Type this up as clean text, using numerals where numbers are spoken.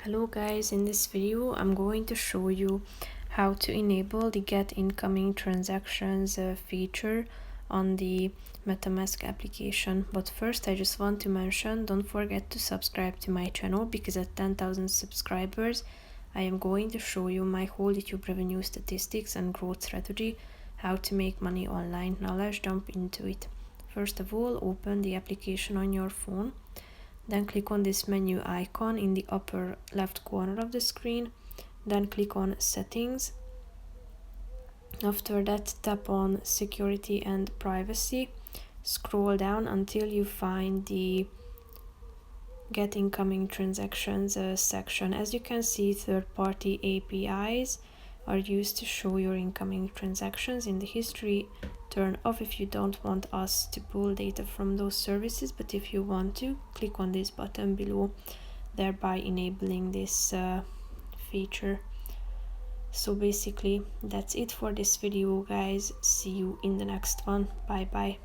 Hello guys, in this video I'm going to show you how to enable the get incoming transactions feature on the MetaMask application. But first I just want to mention, don't forget to subscribe to my channel, because at 10,000 subscribers I am going to show you my whole YouTube revenue statistics and growth strategy, how to make money online. Now let's jump into it. First of all, open the application on your phone. Then click on this menu icon in the upper left corner of the screen. Then click on settings. After that, tap on security and privacy. Scroll down until you find the get incoming transactions section. As you can see, third-party APIs are used to show your incoming transactions in the history. Turn off if you don't want us to pull data from those services, but if you want to, click on this button below, thereby enabling this feature. So basically that's it for this video guys. See you in the next one. Bye bye.